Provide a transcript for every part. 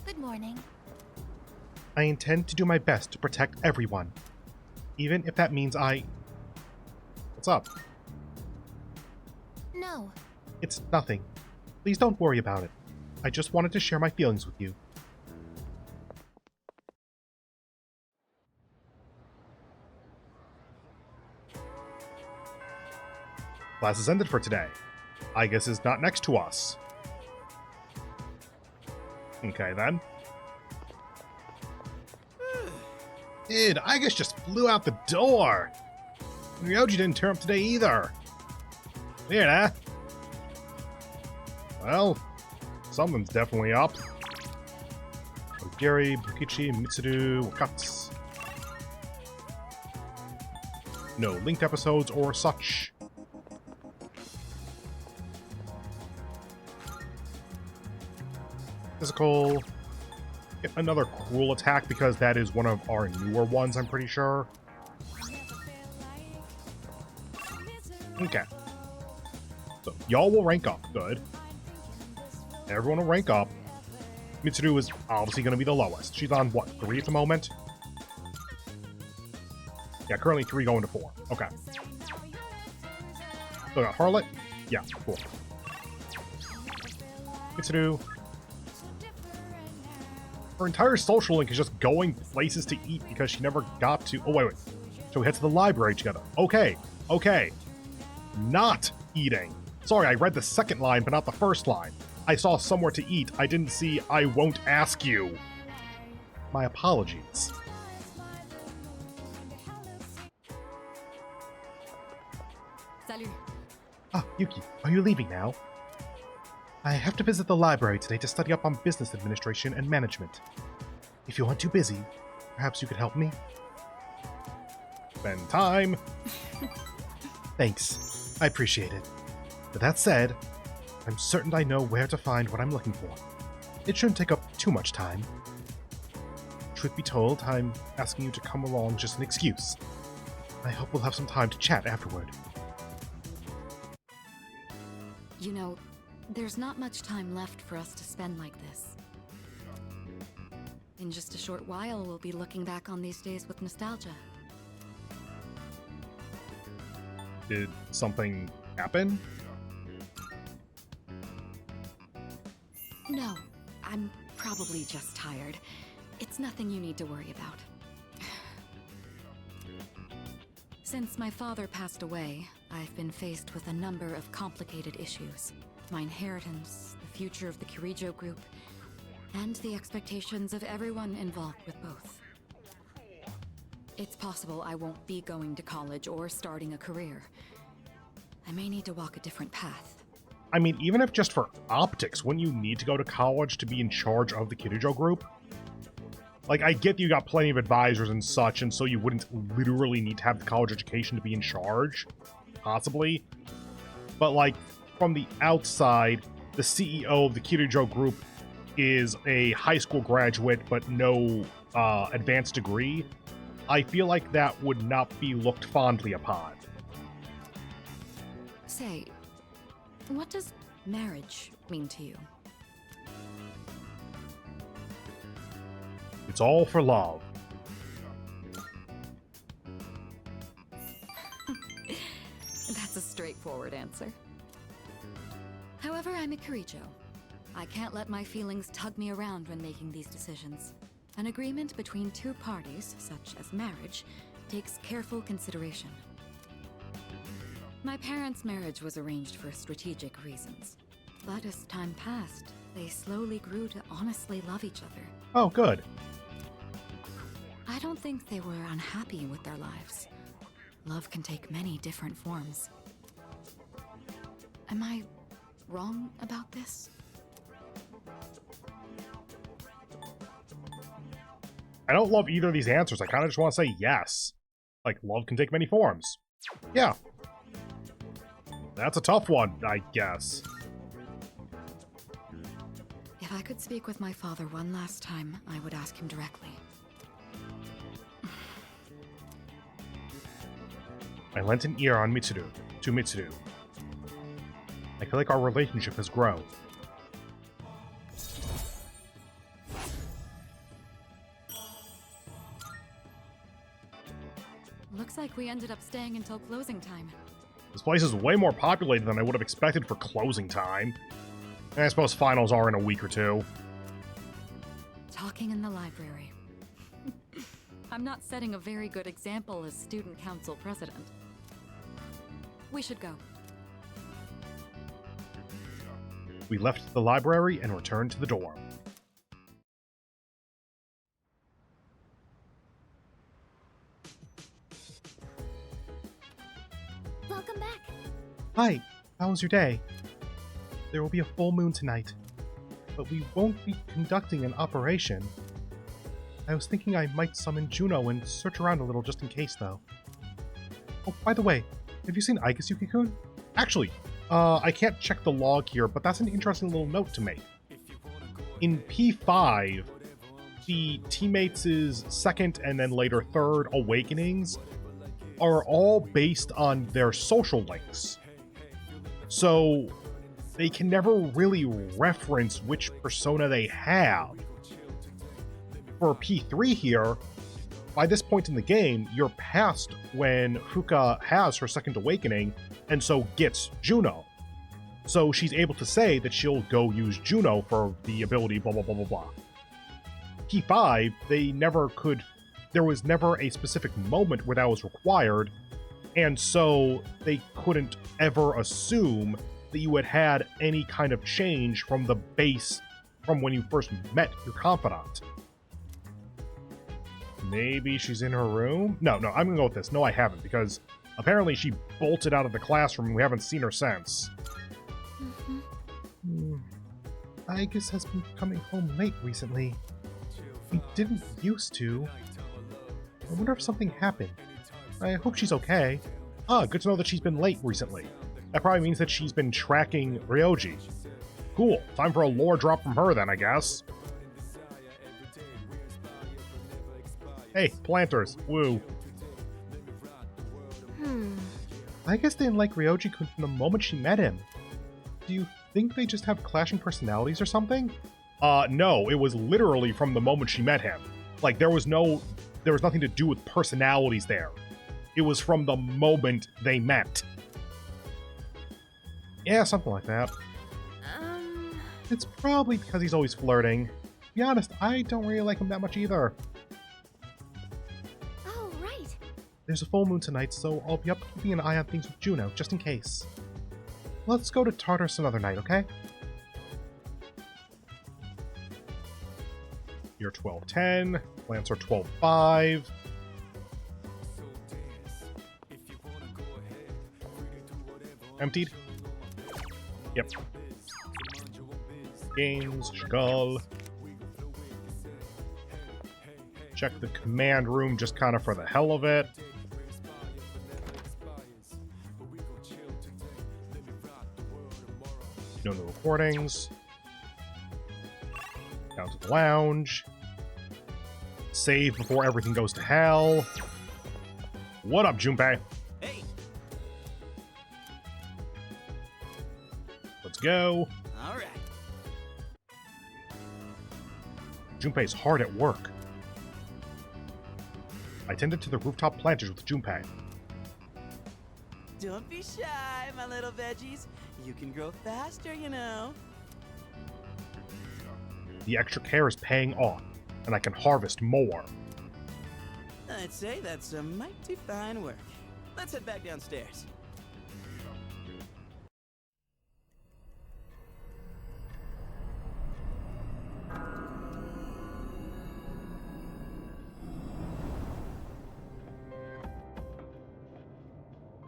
Good morning. I intend to do my best to protect everyone, even if that means What's up? No. It's nothing. Please don't worry about it. I just wanted to share my feelings with you. Class is ended for today. Igus is not next to us. Okay, then. Dude, Igus just flew out the door! Ryoji didn't turn up today either. Weird, huh? Well, something's definitely up. Ogiri, Bukichi, Mitsuru, Wakatsu. No linked episodes or such. Physical. Get another cruel attack because that is one of our newer ones, I'm pretty sure. Okay. So, y'all will rank up. Good. Everyone will rank up. Mitsuru is obviously going to be the lowest. She's on, what, 3 at the moment? Yeah, currently 3 going to 4. Okay. So, got Harlot? Yeah, cool. Mitsuru. Her entire social link is just going places to eat because she never got to... Oh, wait. So we head to the library together. Okay. Okay. Not eating. Sorry, I read the second line, but not the first line. I saw somewhere to eat. I didn't see I won't ask you. My apologies. Salut. Ah, Yuki, are you leaving now? I have to visit the library today to study up on business administration and management. If you aren't too busy, perhaps you could help me? Spend time. Thanks. I appreciate it. But that said, I'm certain I know where to find what I'm looking for. It shouldn't take up too much time. Truth be told, I'm asking you to come along just an excuse. I hope we'll have some time to chat afterward. You know, there's not much time left for us to spend like this. In just a short while, we'll be looking back on these days with nostalgia. Did something happen? No, I'm probably just tired. It's nothing you need to worry about. Since my father passed away, I've been faced with a number of complicated issues. My inheritance, the future of the Kirijo group, and the expectations of everyone involved with both. It's possible I won't be going to college or starting a career. I may need to walk a different path. I mean, even if just for optics, wouldn't you need to go to college to be in charge of the Kirijo group? Like, I get that you got plenty of advisors and such, and so you wouldn't literally need to have the college education to be in charge. Possibly. But, like, from the outside, the CEO of the Kirijo group is a high school graduate, but no advanced degree. I feel like that would not be looked fondly upon. Say, what does marriage mean to you? It's all for love. That's a straightforward answer. However, I'm a Kirijo. I can't let my feelings tug me around when making these decisions. An agreement between two parties, such as marriage, takes careful consideration. My parents' marriage was arranged for strategic reasons. But as time passed, they slowly grew to honestly love each other. Oh, good. I don't think they were unhappy with their lives. Love can take many different forms. Am I wrong about this? I don't love either of these answers. I kind of just want to say yes. Like, love can take many forms. Yeah. That's a tough one, I guess. If I could speak with my father one last time, I would ask him directly. I lent an ear on Mitsuru, to Mitsuru. I feel like our relationship has grown. We ended up staying until closing time. This place is way more populated than I would have expected for closing time. And I suppose finals are in a week or two. Talking in the library. I'm not setting a very good example as student council president. We should go. We left the library and returned to the dorm. Welcome back. Hi, how was your day? There will be a full moon tonight, but we won't be conducting an operation. I was thinking I might summon Juno and search around a little just in case, though. Oh, by the way, have you seen Aikasuki-kun? Actually, I can't check the log here, but that's an interesting little note to make. In P5, the teammates' second and then later third awakenings are all based on their social links. So they can never really reference which persona they have. For P3 here, by this point in the game, you're past when Fuka has her second awakening, and so gets Juno. So she's able to say that she'll go use Juno for the ability blah blah blah blah blah. P5, they never could, there was never a specific moment where that was required, and so they couldn't ever assume that you had had any kind of change from the base from when you first met your confidant. Maybe she's in her room? No, I'm gonna go with this. No, I haven't, because apparently she bolted out of the classroom and we haven't seen her since. Agus has been coming home late recently. We didn't used to. I wonder if something happened. I hope she's okay. Ah, good to know that she's been late recently. That probably means that she's been tracking Ryoji. Cool. Time for a lore drop from her then, I guess. Hey, planters. Woo. I guess they didn't like Ryoji-kun from the moment she met him. Do you think they just have clashing personalities or something? No, it was literally from the moment she met him. Like, there was nothing to do with personalities there. It was from the moment they met. Yeah, something like that. It's probably because he's always flirting. To be honest, I don't really like him that much either. Oh, right. There's a full moon tonight, so I'll be up keeping an eye on things with Juno, just in case. Let's go to Tartarus another night, okay? You're 12:10, plants are 12:05. Emptied? Yep. Games, Shgal. Check the command room just kind of for the hell of it. No new recordings. Down to the lounge. Save before everything goes to hell. What up, Junpei? Hey. Let's go. All right. Junpei's hard at work. I tended to the rooftop planters with Junpei. Don't be shy, my little veggies. You can grow faster, you know. The extra care is paying off, and I can harvest more. I'd say that's some mighty fine work. Let's head back downstairs.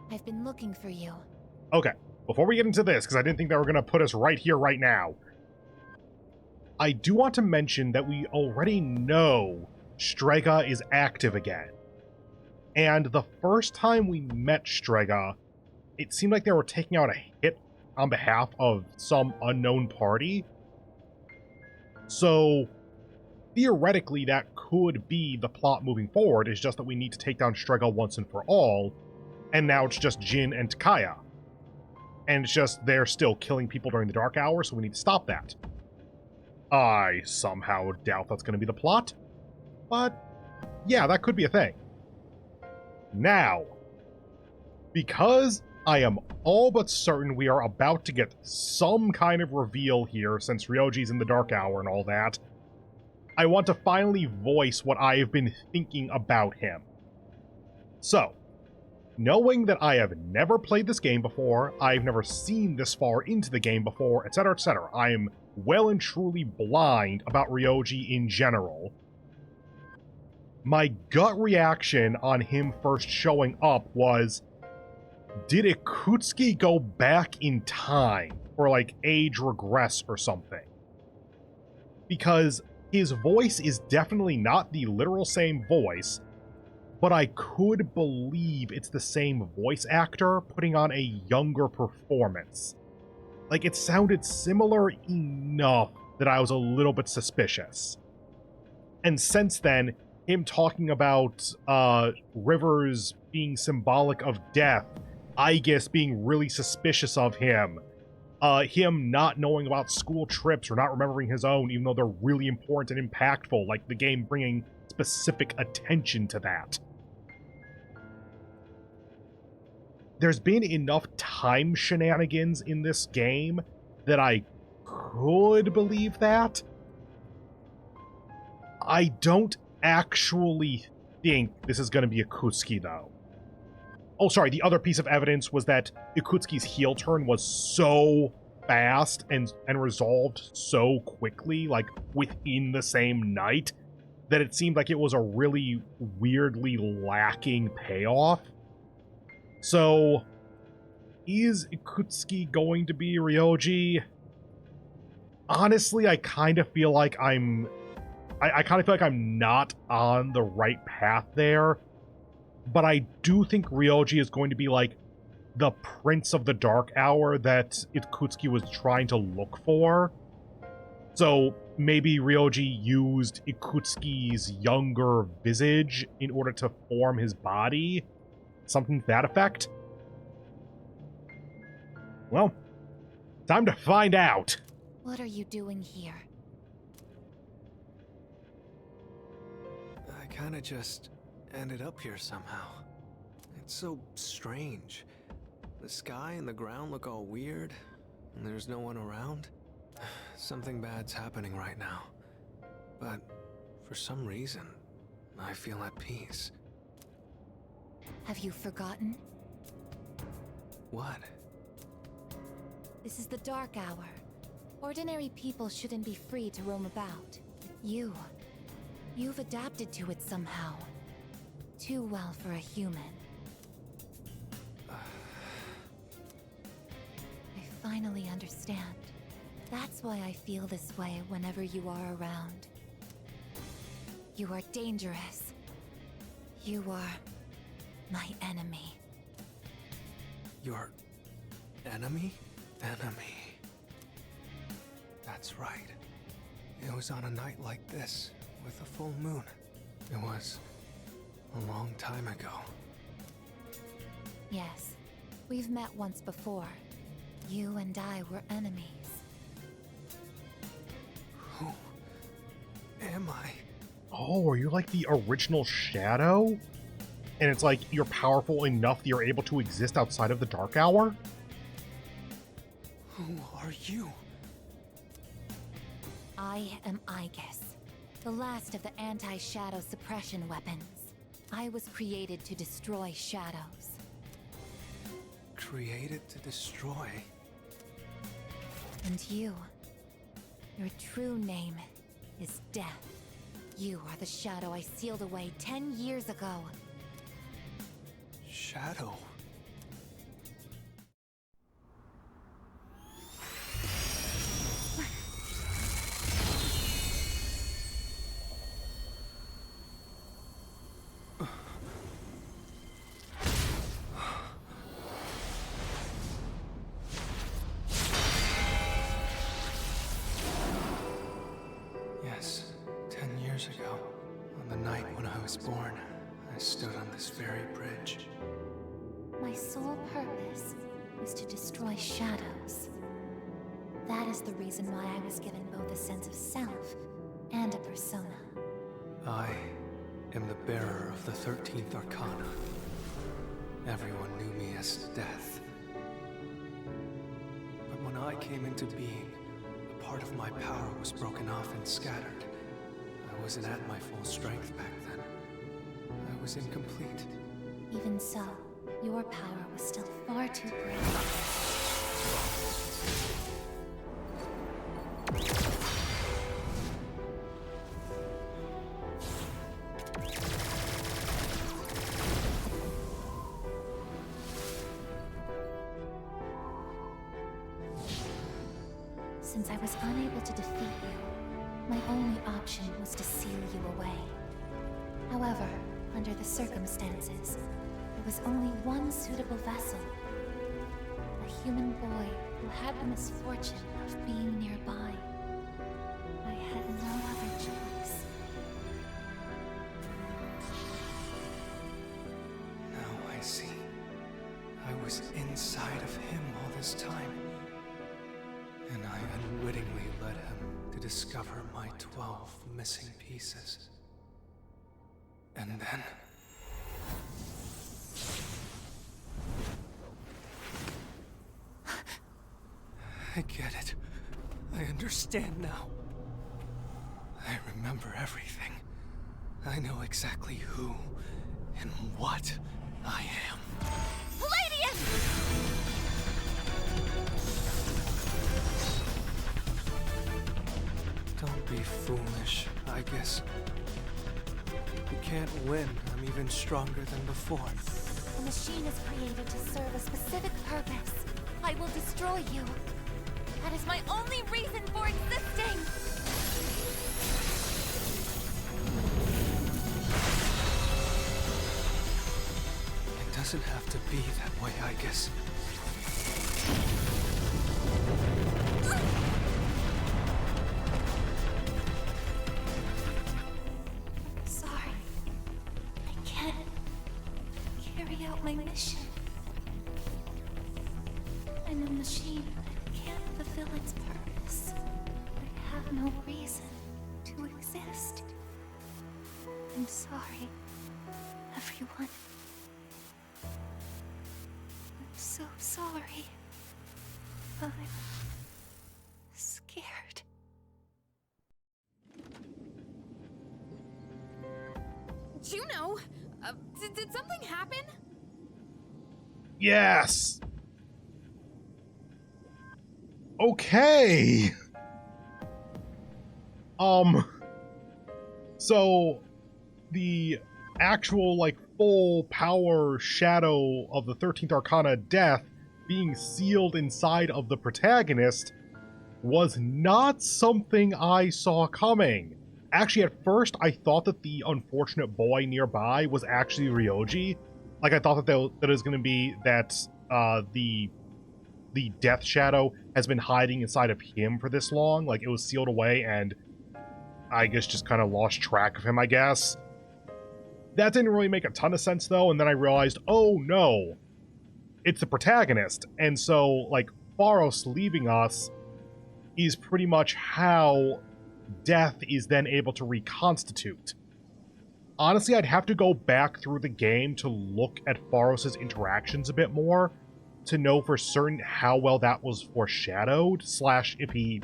I've been looking for you. Okay, before we get into this, because I didn't think they were going to put us right here, right now, I do want to mention that we already know Strega is active again. And the first time we met Strega, it seemed like they were taking out a hit on behalf of some unknown party. So, theoretically, that could be the plot moving forward, it's just that we need to take down Strega once and for all, and now it's just Jin and Takaya. And it's just they're still killing people during the dark hours, so we need to stop that. I somehow doubt that's going to be the plot, but yeah, that could be a thing. Now, because I am all but certain we are about to get some kind of reveal here, since Ryoji's in the Dark Hour and all that, I want to finally voice what I have been thinking about him. So, knowing that I have never played this game before, I've never seen this far into the game before, etc., I am well and truly blind about Ryoji in general. My gut reaction on him first showing up was, did Ikutsuki go back in time, or like age regress or something? Because his voice is definitely not the literal same voice, but I could believe it's the same voice actor putting on a younger performance. Like, it sounded similar enough that I was a little bit suspicious. And since then, him talking about rivers being symbolic of death, I guess being really suspicious of him, him not knowing about school trips or not remembering his own, even though they're really important and impactful, like the game bringing specific attention to that. There's been enough time shenanigans in this game that I could believe that. I don't actually think this is going to be Ikutsuki, though. Oh, sorry, the other piece of evidence was that Ikutsuki's heel turn was so fast and resolved so quickly, like within the same night, that it seemed like it was a really weirdly lacking payoff. So, is Ikutsuki going to be Ryoji? Honestly, I kind of feel like I'm not on the right path there. But I do think Ryoji is going to be like the Prince of the Dark Hour that Ikutsuki was trying to look for. So maybe Ryoji used Ikutsuki's younger visage in order to form his body. Something to that effect. Well, time to find out. What are you doing here? I kinda just ended up here somehow. It's so strange. The sky and the ground look all weird, and there's no one around. Something bad's happening right now. But for some reason, I feel at peace. Have you forgotten? What? This is the Dark Hour. Ordinary people shouldn't be free to roam about. You've adapted to it somehow. Too well for a human. I finally understand. That's why I feel this way whenever you are around. You are dangerous. You are my enemy. Your enemy? Enemy. That's right. It was on a night like this, with a full moon. It was a long time ago. Yes, we've met once before. You and I were enemies. Who am I? Oh, are you like the original Shadow? And it's like you're powerful enough that you're able to exist outside of the Dark Hour? Who are you? I am Aegis, the last of the anti-shadow suppression weapons. I was created to destroy shadows. Created to destroy? And you, your true name is Death. You are the shadow I sealed away 10 years ago. Shadow? Yes, 10 years ago, on the night when I was born, I stood on this very bridge. My sole purpose was to destroy shadows. That is the reason why I was given both a sense of self and a persona. I am the bearer of the 13th Arcana. everyone knew me as Death. But when I came into being, a part of my power was broken off and scattered. I wasn't at my full strength back then. I was incomplete. Even so, your power was still far too great. Since I was unable to defeat you, my only option was to seal you away. However, under the circumstances, there was only one suitable vessel. A human boy who had the misfortune of being nearby. I had no other choice. Now I see. I was inside of him all this time. And I unwittingly led him to discover my 12 missing pieces. And then... I get it. I understand now. I remember everything. I know exactly who and what I am. Palladium! Don't be foolish, I guess. You can't win. I'm even stronger than before. The machine is created to serve a specific purpose. I will destroy you. That is my only reason for existing! It doesn't have to be that way, I guess. Sorry. I can't carry out my mission. I'm a machine that can't fulfill its purpose. I have no reason to exist. I'm sorry, everyone. I'm so sorry. I'm scared. Juno, did something happen? Yes. Okay. So the actual like full power shadow of the 13th Arcana Death being sealed inside of the protagonist was not something I saw coming. Actually, at first, I thought that the unfortunate boy nearby was actually Ryoji. Like, I thought that that was going to be that the Death Shadow has been hiding inside of him for this long. Like, it was sealed away, and I guess just kind of lost track of him, I guess. That didn't really make a ton of sense, though, and then I realized, oh, no. It's the protagonist. And so, like, Pharos leaving us is pretty much how Death is then able to reconstitute. Honestly, I'd have to go back through the game to look at Pharos' interactions a bit more to know for certain how well that was foreshadowed, / if he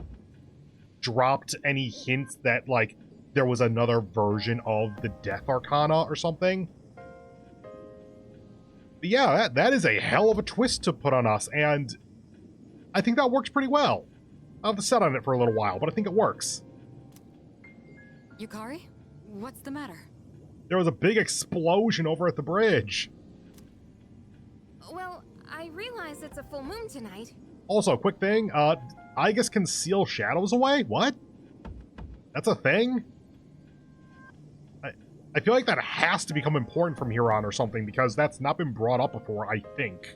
dropped any hints that, like, there was another version of the Death Arcana or something. But yeah, that is a hell of a twist to put on us, and I think that works pretty well. I'll have to set on it for a little while, but I think it works. Yukari? What's the matter? There was a big explosion over at the bridge. Well, I realize it's a full moon tonight. Also, quick thing, Igus can seal shadows away? What? That's a thing? I feel like that has to become important from here on or something, because that's not been brought up before, I think.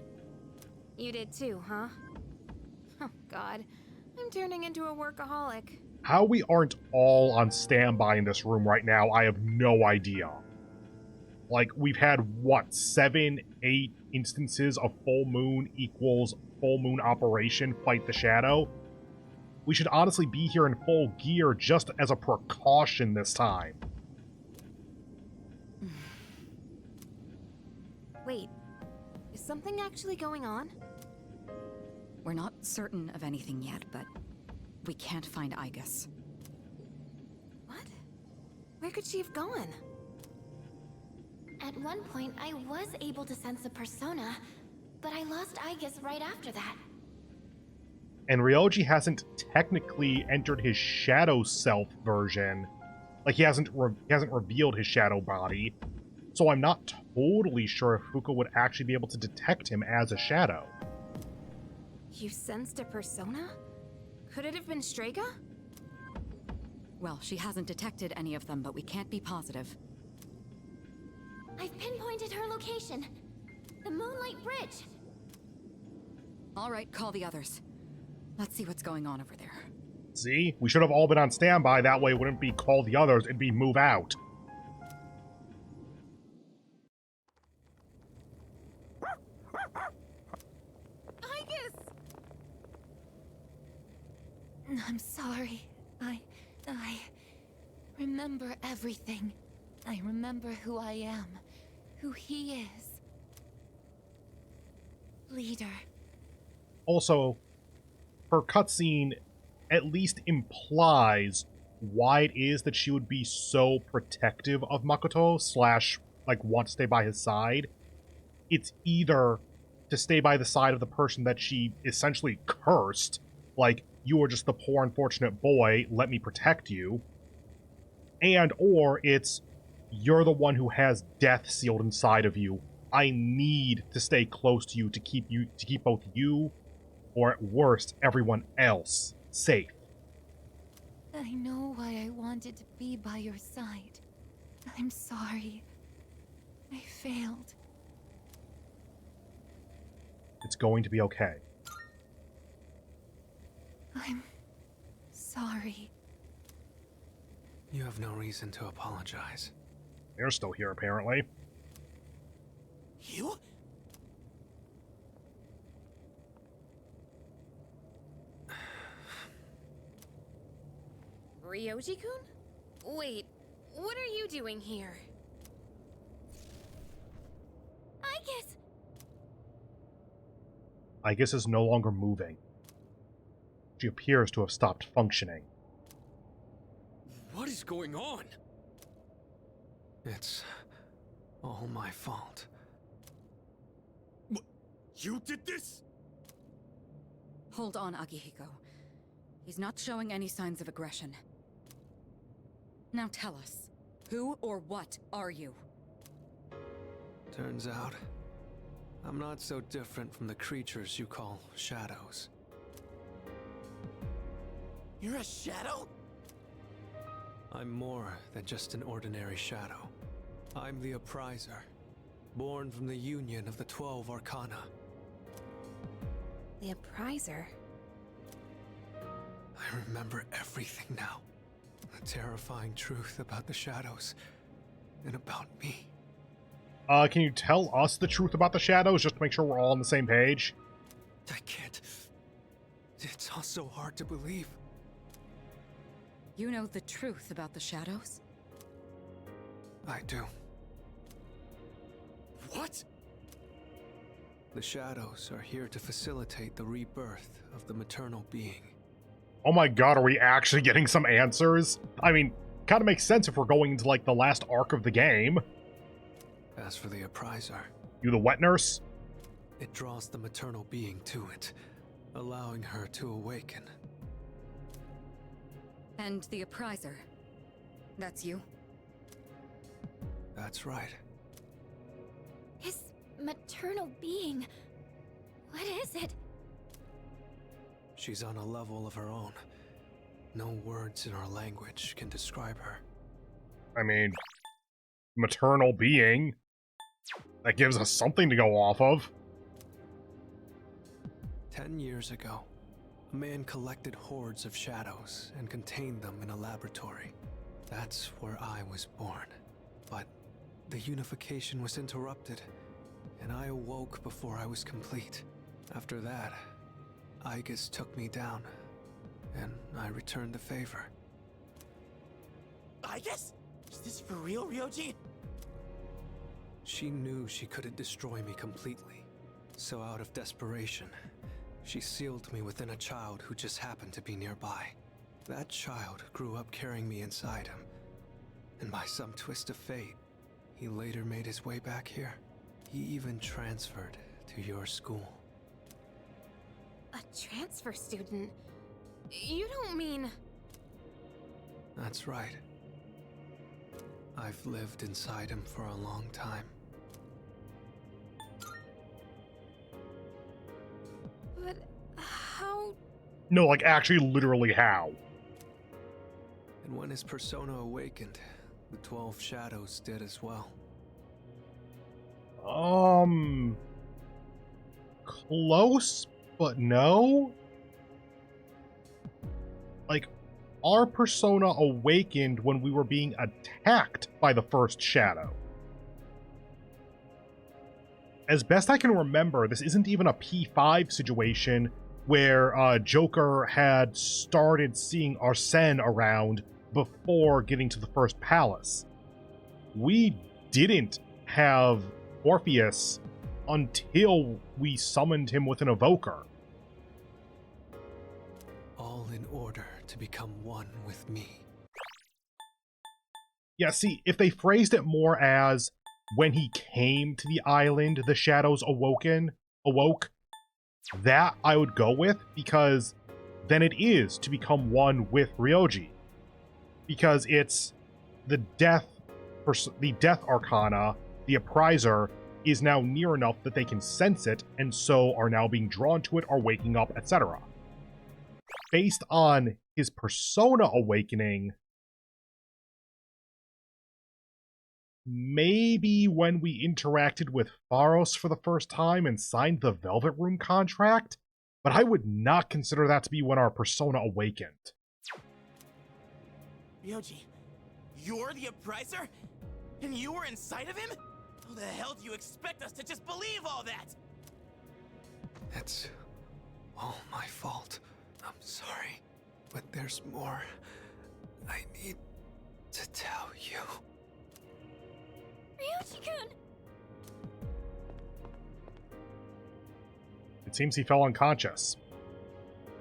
You did too, huh? Oh, God. I'm turning into a workaholic. How we aren't all on standby in this room right now, I have no idea. Like, we've had, what, 7, 8 instances of full moon equals full moon operation fight the shadow? We should honestly be here in full gear just as a precaution this time. Wait, something actually going on? We're not certain of anything yet, but we can't find Igus. What? Where could she have gone? At one point, I was able to sense a persona, but I lost Igus right after that. And Ryoji hasn't technically entered his shadow self version. Like, he hasn't revealed his shadow body. So I'm not totally sure if Fuka would actually be able to detect him as a shadow. You sensed a persona? Could it have been Strega? Well, she hasn't detected any of them, but we can't be positive. I've pinpointed her location. The Moonlight Bridge. All right, call the others. Let's see what's going on over there. See? We should have all been on standby. That way it wouldn't be call the others, it'd be move out. Igus! I'm sorry. I remember everything. I remember who I am, who he is. Leader. Also, her cutscene at least implies why it is that she would be so protective of Makoto / like want to stay by his side. It's either to stay by the side of the person that she essentially cursed, like, you are just the poor unfortunate boy, let me protect you, and or it's, you're the one who has death sealed inside of you. I need to stay close to you to keep both you, or at worst, everyone else, safe. I know why I wanted to be by your side. I'm sorry. I failed. It's going to be okay. I'm sorry. You have no reason to apologize. They're still here, apparently. You? Ryoji-kun? Wait, what are you doing here? Igus is no longer moving. She appears to have stopped functioning. What is going on? It's all my fault. What? You did this? Hold on, Akihiko. He's not showing any signs of aggression. Now tell us, who or what are you? Turns out, I'm not so different from the creatures you call shadows. You're a shadow? I'm more than just an ordinary shadow. I'm the Appriser, born from the union of the 12 Arcana. The Appriser? I remember everything now. The terrifying truth about the shadows, and about me. Can you tell us the truth about the shadows, just to make sure we're all on the same page? I can't. It's all so hard to believe. You know the truth about the shadows? I do. What? The shadows are here to facilitate the rebirth of the maternal being. Oh my god, are we actually getting some answers? I mean, kind of makes sense if we're going into, like, the last arc of the game. As for the Appriser, You the wet nurse? it draws the maternal being to it, allowing her to awaken. And the Appriser. That's you? That's right. His maternal being. What is it? She's on a level of her own. No words in our language can describe her. I mean, maternal being. That gives us something to go off of. 10 years ago, a man collected hordes of shadows and contained them in a laboratory. That's where I was born. But the unification was interrupted, and I awoke before I was complete. After that, Igus took me down, and I returned the favor. I guess? Is this for real, Ryoji? She knew she couldn't destroy me completely, So out of desperation, she sealed me within a child who just happened to be nearby. That child grew up carrying me inside him. And by some twist of fate, he later made his way back here. He even transferred to your school. A transfer student? You don't mean... That's right. I've lived inside him for a long time. But how... No, like, actually, literally how? And when his persona awakened, the 12 shadows did as well. Close, but no? Like, our persona awakened when we were being attacked by the first shadow. As best I can remember, this isn't even a P5 situation where Joker had started seeing Arsene around before getting to the first palace. We didn't have Orpheus until we summoned him with an evoker. All in order to become one with me. Yeah, see, if they phrased it more as when he came to the island, the shadows awoke, that I would go with, because then it is to become one with Ryoji. Because it's the death arcana, the appraiser, is now near enough that they can sense it, and so are now being drawn to it, are waking up, etc. Based on his persona awakening, maybe when we interacted with Pharos for the first time and signed the Velvet Room contract, but I would not consider that to be when our persona awakened. Ryoji, you're the appraiser? And you were inside of him? How the hell do you expect us to just believe all that? It's all my fault. I'm sorry, but there's more I need to tell you. Ryoji-kun! It seems he fell unconscious.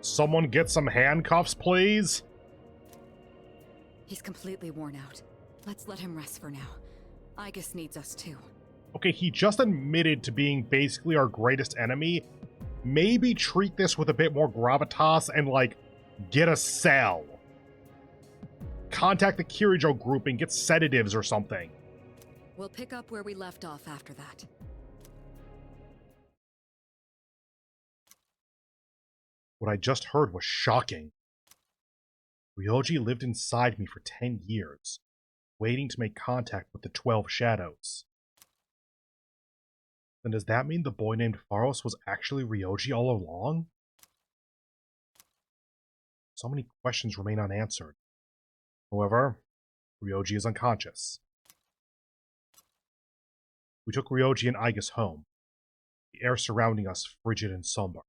Someone get some handcuffs, please? He's completely worn out. Let's let him rest for now. Aigis needs us too. Okay, he just admitted to being basically our greatest enemy. Maybe treat this with a bit more gravitas and, like, get a cell. Contact the Kirijo group and get sedatives or something. We'll pick up where we left off after that. What I just heard was shocking. Ryoji lived inside me for 10 years, waiting to make contact with the 12 shadows. Then does that mean the boy named Pharos was actually Ryoji all along? So many questions remain unanswered. However, Ryoji is unconscious. We took Ryoji and Aigis home, the air surrounding us frigid and somber.